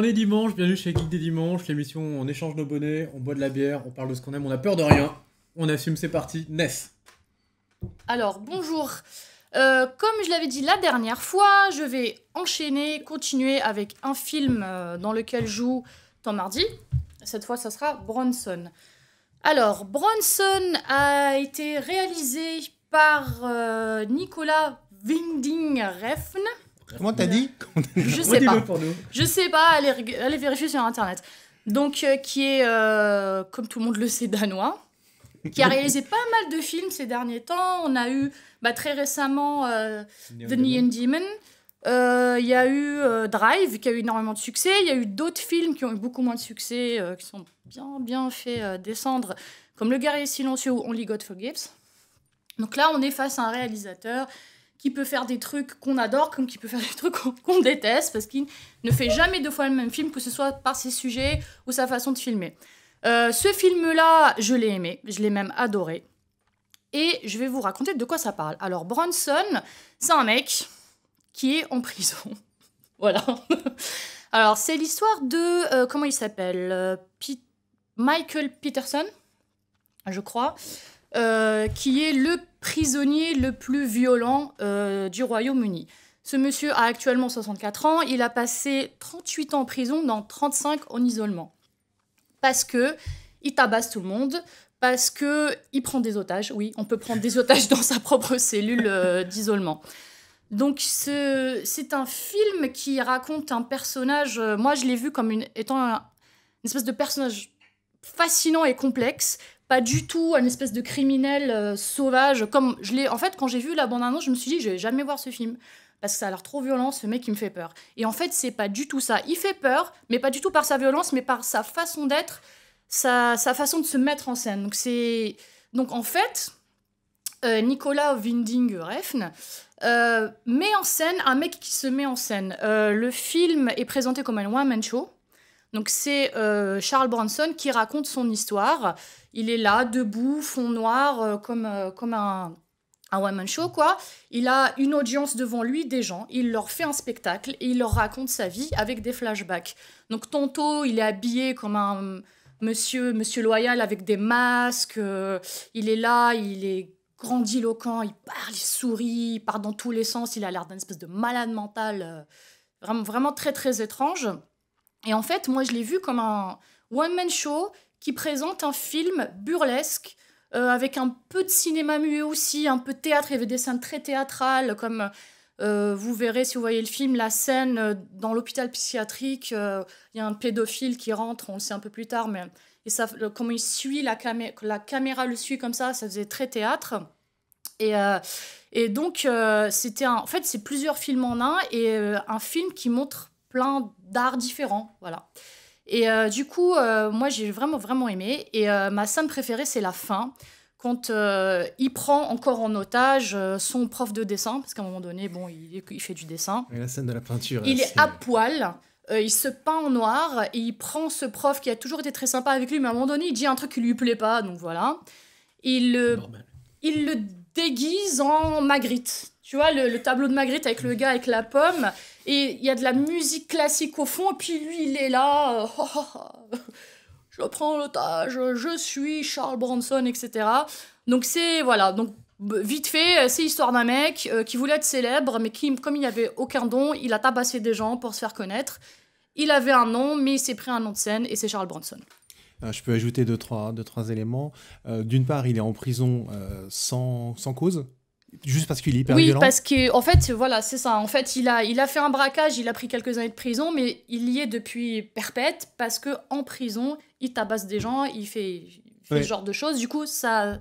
On est dimanche, bienvenue chez Geek des Dimanches, l'émission où on échange nos bonnets, on boit de la bière, on parle de ce qu'on aime, on a peur de rien. On assume, c'est parti. Ness. Alors, bonjour. Comme je l'avais dit la dernière fois, je vais continuer avec un film dans lequel joue Tom Hardy. Cette fois, ça sera Bronson. Alors, Bronson a été réalisé par Nicolas Winding Refn. Comment t'as dit? Je sais pas. Pour nous. Je sais pas, allez vérifier sur internet. Donc, qui est, comme tout le monde le sait, danois, qui a réalisé pas mal de films ces derniers temps. On a eu très récemment The Neon Demon. Il y a eu Drive, qui a eu énormément de succès. Il y a eu d'autres films qui ont eu beaucoup moins de succès, qui sont bien fait descendre, comme Le Guerrier Silencieux ou Only God Forgives. Donc là, on est face à un réalisateur qui peut faire des trucs qu'on adore, comme qui peut faire des trucs qu'on déteste, parce qu'il ne fait jamais deux fois le même film, que ce soit par ses sujets ou sa façon de filmer. Ce film-là, je l'ai aimé, je l'ai même adoré. Et je vais vous raconter de quoi ça parle. Alors, Bronson, c'est un mec qui est en prison. Voilà. Alors, c'est l'histoire de... comment il s'appelle Michael Peterson, je crois, qui est le prisonnier le plus violent du Royaume-Uni. Ce monsieur a actuellement 64 ans. Il a passé 38 ans en prison, dans 35 en isolement. Parce que il tabasse tout le monde, parce que il prend des otages. Oui, on peut prendre des otages dans sa propre cellule d'isolement. Donc c'est un film qui raconte un personnage. Moi, je l'ai vu comme étant une espèce de personnage fascinant et complexe, pas du tout une espèce de criminel sauvage. Comme je l'ai. En fait, quand j'ai vu la bande-annonce, je me suis dit, je vais jamais voir ce film. Parce que ça a l'air trop violent, ce mec, il me fait peur. Et en fait, c'est pas du tout ça. Il fait peur, mais pas du tout par sa violence, mais par sa façon d'être, sa façon de se mettre en scène. Donc en fait, Nicolas Winding Refn met en scène un mec qui se met en scène. Le film est présenté comme un one-man show. Donc c'est Charles Bronson qui raconte son histoire. Il est là, debout, fond noir, comme un one-man show, quoi. Il a une audience devant lui, des gens. Il leur fait un spectacle et il leur raconte sa vie avec des flashbacks. Donc tantôt, il est habillé comme un monsieur loyal avec des masques. Il est là, il est grandiloquent, il parle, il sourit, il part dans tous les sens. Il a l'air d'un espèce de malade mental, vraiment très, très étrange. Et en fait, moi, je l'ai vu comme un one-man show qui présente un film burlesque, avec un peu de cinéma muet aussi, un peu de théâtre. Il y avait des scènes très théâtrales, comme vous verrez si vous voyez le film, la scène dans l'hôpital psychiatrique, il y a un pédophile qui rentre, on le sait un peu plus tard, mais comment il suit la caméra le suit comme ça faisait très théâtre. Et donc, en fait, c'est plusieurs films en un, et un film qui montre plein d'arts différents, voilà. Et du coup, moi, j'ai vraiment aimé. Et ma scène préférée, c'est la fin, quand il prend encore en otage son prof de dessin, parce qu'à un moment donné, bon, il fait du dessin. Et la scène de la peinture. Il est à poil, il se peint en noir, et il prend ce prof qui a toujours été très sympa avec lui, mais à un moment donné, il dit un truc qui lui plaît pas, donc voilà. Il le déguise en Magritte. Tu vois, le tableau de Magritte avec le gars avec la pomme, et il y a de la musique classique au fond, et puis lui, il est là, je prends l'otage, je suis Charles Bronson, etc. Donc voilà, donc vite fait, c'est l'histoire d'un mec qui voulait être célèbre, mais qui, comme il n'avait aucun don, il a tabassé des gens pour se faire connaître. Il avait un nom, mais il s'est pris un nom de scène, et c'est Charles Bronson. Je peux ajouter deux, trois éléments. D'une part, il est en prison sans cause. Juste parce qu'il est hyper violent. Oui, parce qu'en fait, voilà, c'est ça. En fait, il a fait un braquage, il a pris quelques années de prison, mais il y est depuis perpète parce qu'en prison, il tabasse des gens, il fait ce genre de choses. Du coup, sa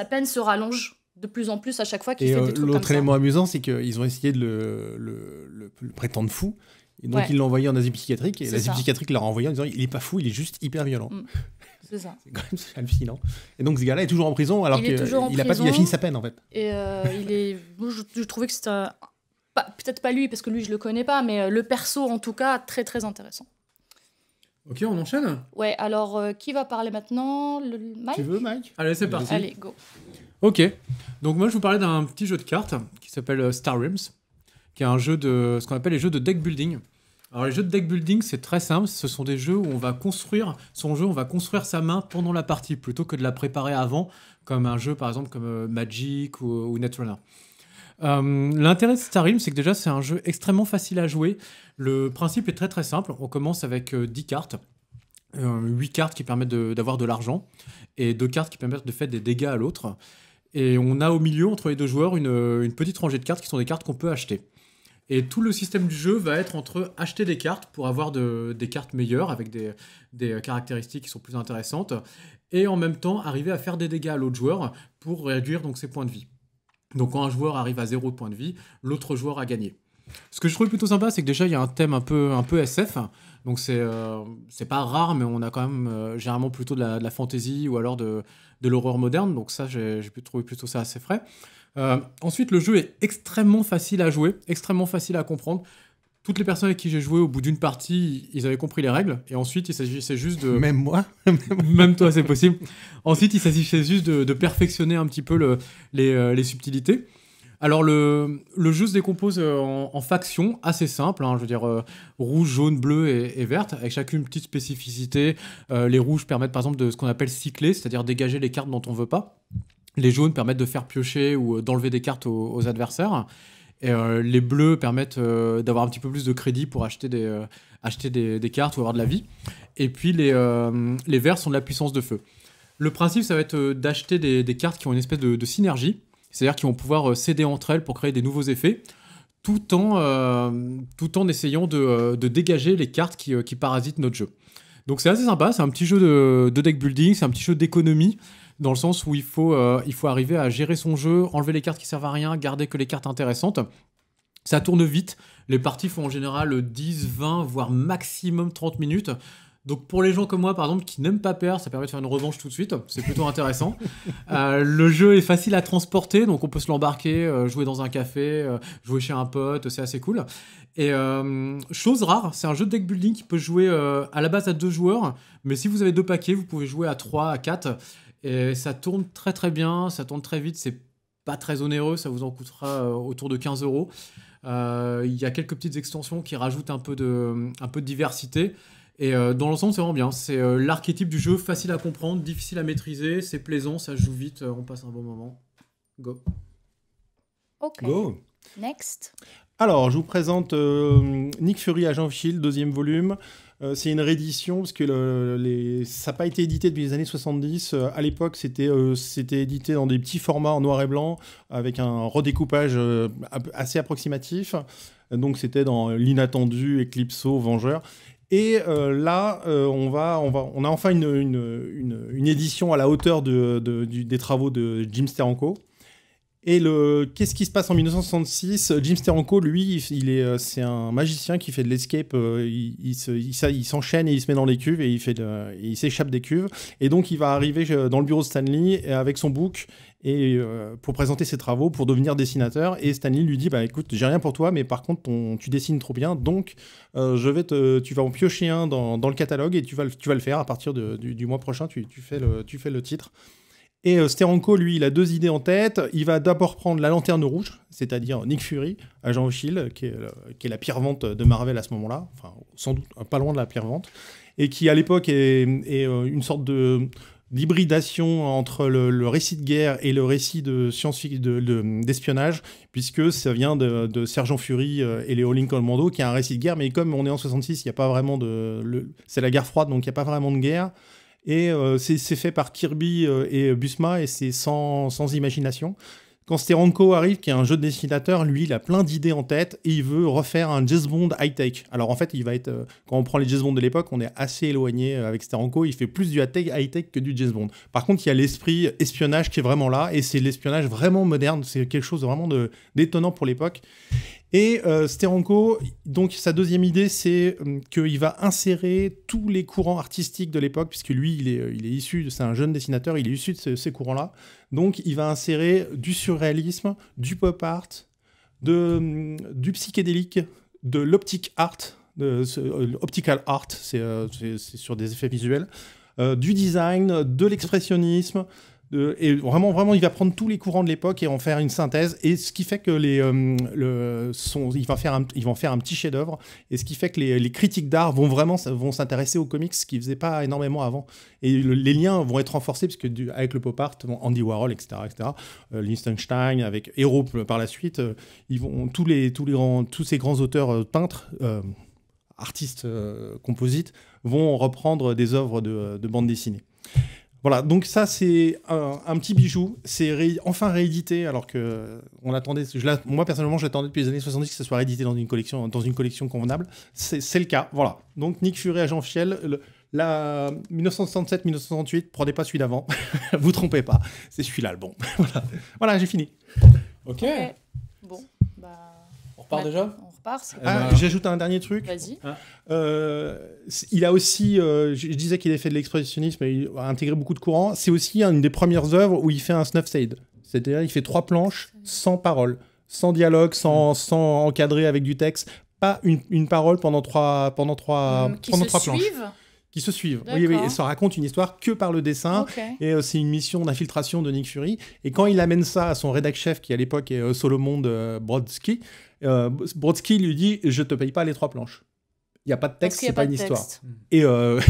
peine se rallonge de plus en plus à chaque fois qu'il fait des trucs comme ça. L'autre élément amusant, c'est qu'ils ont essayé de le prétendre fou. Et donc, ils l'ont envoyé en asile psychiatrique. Et l'asile psychiatrique l'a renvoyé en disant il est pas fou, il est juste hyper violent. C'est ça. C'est quand même hallucinant. Et donc, ce gars-là est toujours en prison alors qu'il a fini sa peine, en fait. Et moi, je trouvais que c'était... peut-être pas lui, parce que lui, je le connais pas, mais le perso, en tout cas, très, très intéressant. Ok, on enchaîne. Ouais, alors, qui va parler maintenant? Mike? Tu veux, Mike? Allez, c'est parti. Allez, go. Ok, donc moi, je vous parlais d'un petit jeu de cartes qui s'appelle Star Realms, qui est un jeu de ce qu'on appelle les jeux de deck building. Alors les jeux de deck building, c'est très simple. Ce sont des jeux où on va construire sa main pendant la partie plutôt que de la préparer avant, comme un jeu par exemple comme Magic ou Netrunner. L'intérêt de Star Realms, c'est que déjà c'est un jeu extrêmement facile à jouer. Le principe est très très simple. On commence avec 10 cartes, 8 cartes qui permettent d'avoir de l'argent et 2 cartes qui permettent de faire des dégâts à l'autre. Et on a au milieu, entre les deux joueurs, une petite rangée de cartes qui sont des cartes qu'on peut acheter. Et tout le système du jeu va être entre acheter des cartes pour avoir des cartes meilleures avec des caractéristiques qui sont plus intéressantes et en même temps arriver à faire des dégâts à l'autre joueur pour réduire donc ses points de vie. Donc quand un joueur arrive à 0 de points de vie, l'autre joueur a gagné. Ce que je trouve plutôt sympa, c'est que déjà il y a un thème un peu SF. Donc c'est pas rare, mais on a quand même généralement plutôt de la fantasy ou alors de l'horreur moderne. Donc ça, j'ai pu trouver plutôt ça assez frais. Ensuite, le jeu est extrêmement facile à jouer, extrêmement facile à comprendre. Toutes les personnes avec qui j'ai joué au bout d'une partie, ils avaient compris les règles. Et ensuite, il s'agissait juste de... Même moi. Même toi, c'est possible. Ensuite, il s'agissait juste de perfectionner un petit peu les subtilités. Alors, le jeu se décompose en factions assez simples. Je veux dire, rouge, jaune, bleu et verte, avec chacune une petite spécificité. Les rouges permettent par exemple de ce qu'on appelle cycler, c'est-à-dire dégager les cartes dont on ne veut pas. Les jaunes permettent de faire piocher ou d'enlever des cartes aux adversaires. Et les bleus permettent d'avoir un petit peu plus de crédit pour acheter des cartes ou avoir de la vie. Et puis les verts sont de la puissance de feu. Le principe, ça va être d'acheter des cartes qui ont une espèce de synergie, c'est-à-dire qu'ils vont pouvoir s'aider entre elles pour créer des nouveaux effets, tout en essayant de dégager les cartes qui parasitent notre jeu. Donc c'est assez sympa, c'est un petit jeu de deck building, c'est un petit jeu d'économie, dans le sens où il faut arriver à gérer son jeu, enlever les cartes qui servent à rien, garder que les cartes intéressantes. Ça tourne vite, les parties font en général 10, 20, voire maximum 30 minutes. Donc pour les gens comme moi, par exemple, qui n'aiment pas perdre, ça permet de faire une revanche tout de suite, c'est plutôt intéressant. Le jeu est facile à transporter, donc on peut se l'embarquer, jouer dans un café, jouer chez un pote, c'est assez cool. Et chose rare, c'est un jeu de deck building qui peut jouer à la base à 2 joueurs, mais si vous avez 2 paquets, vous pouvez jouer à 3, à 4, et ça tourne très très bien, ça tourne très vite, c'est pas très onéreux, ça vous en coûtera autour de 15 €. Il y a quelques petites extensions qui rajoutent un peu de diversité. Et dans l'ensemble, c'est vraiment bien. C'est l'archétype du jeu, facile à comprendre, difficile à maîtriser, c'est plaisant, ça joue vite, on passe un bon moment. Go. Ok. Go. Next. Alors, je vous présente Nick Fury Agent of Shield, 2e volume. C'est une réédition parce que ça n'a pas été édité depuis les années 70. À l'époque, c'était édité dans des petits formats en noir et blanc avec un redécoupage assez approximatif. Donc, c'était dans l'Inattendu, Eclipso, Vengeur. Et là, on a enfin une édition à la hauteur des travaux de Jim Steranko. Et qu'est-ce qui se passe en 1966 ? Jim Steranko, lui, c'est un magicien qui fait de l'escape. Il s'enchaîne et il se met dans les cuves et il s'échappe des cuves. Et donc, il va arriver dans le bureau de Stanley avec son book pour présenter ses travaux, pour devenir dessinateur. Et Stanley lui dit, écoute, j'ai rien pour toi, mais par contre, tu dessines trop bien, donc tu vas en piocher un dans le catalogue et tu vas le faire à partir du mois prochain. Tu fais le titre. Et Steranko, lui, il a 2 idées en tête. Il va d'abord prendre la Lanterne Rouge, c'est-à-dire Nick Fury, Agent of Shield, qui est la pire vente de Marvel à ce moment-là, enfin, sans doute pas loin de la pire vente, et qui, à l'époque, est une sorte d'hybridation entre le récit de guerre et le récit de d'espionnage, puisque ça vient de Sergent Fury et les All-In Commando, qui est un récit de guerre, mais comme on est en 66, il n'y a pas vraiment c'est la guerre froide, donc il n'y a pas vraiment de guerre. Et c'est fait par Kirby et Buscema, et c'est sans imagination. Quand Steranko arrive, qui est un jeu de dessinateur, lui, il a plein d'idées en tête et il veut refaire un James Bond high-tech. Alors en fait, il va être, quand on prend les James Bond de l'époque, on est assez éloigné avec Steranko. Il fait plus du high-tech que du James Bond. Par contre, il y a l'esprit espionnage qui est vraiment là, et c'est l'espionnage vraiment moderne. C'est quelque chose vraiment d'étonnant pour l'époque. Et Steranko, donc sa deuxième idée, c'est qu'il va insérer tous les courants artistiques de l'époque, puisque lui, il est issu, c'est un jeune dessinateur, il est issu de ces courants-là. Donc, il va insérer du surréalisme, du pop art, du psychédélique, de l'optic art, optical art, c'est sur des effets visuels, du design, de l'expressionnisme, et vraiment, il va prendre tous les courants de l'époque et en faire une synthèse. Et ce qui fait que ils vont faire un petit chef-d'œuvre. Et ce qui fait que les critiques d'art vont s'intéresser aux comics, ce qu'ils faisaient pas énormément avant. Et les liens vont être renforcés parce que avec le pop art, Andy Warhol, etc., Liechtenstein, avec Hero par la suite, ils vont tous ces grands auteurs peintres. Artistes composites vont reprendre des œuvres de bande dessinée. Voilà, donc ça c'est un petit bijou, c'est enfin réédité alors que on l'attendait. Moi personnellement, j'attendais depuis les années 70 que ça soit réédité dans une collection convenable. C'est le cas, voilà. Donc Nick Fury, Agent Fiel, 1967-1968, prenez pas celui d'avant, vous trompez pas, c'est celui-là le bon. Voilà, j'ai fini. Ok. Bon, bah. On repart déjà. On repart. J'ajoute un dernier truc. Vas-y. Il a aussi, je disais qu'il avait fait de l'expressionnisme et il a intégré beaucoup de courants. C'est aussi une des premières œuvres où il fait un snuff shade. C'est-à-dire il fait 3 planches sans parole, sans dialogue, sans encadrer avec du texte. Pas une parole pendant 3 planches. Qui se suivent. Oui, et ça raconte une histoire que par le dessin. Okay. Et c'est une mission d'infiltration de Nick Fury. Et quand il amène ça à son rédac-chef, qui à l'époque est Solomon Brodsky, Brodsky lui dit « Je te paye pas les 3 planches. Il n'y a pas de texte, c'est pas une histoire. » Et donc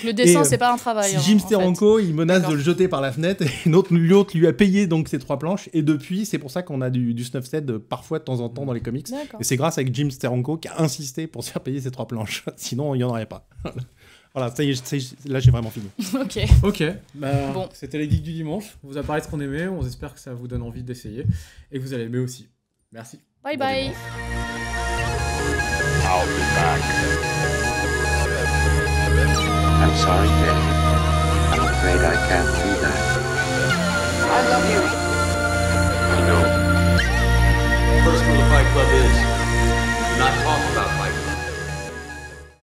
le dessin, c'est pas un travail. Jim Steranko, il menace de le jeter par la fenêtre. Et l'autre lui a payé donc ces 3 planches. Et depuis, c'est pour ça qu'on a du snuff set parfois de temps en temps dans les comics. Et c'est grâce à Jim Steranko qui a insisté pour se faire payer ces 3 planches. Sinon, il n'y en aurait pas. Voilà, ça y est, là j'ai vraiment fini. Ok, bon. C'était les geeks du dimanche. On vous a parlé de ce qu'on aimait, on espère que ça vous donne envie d'essayer et que vous allez aimer aussi. Merci. Bye bye. I'll be back. I'm sorry, Dad.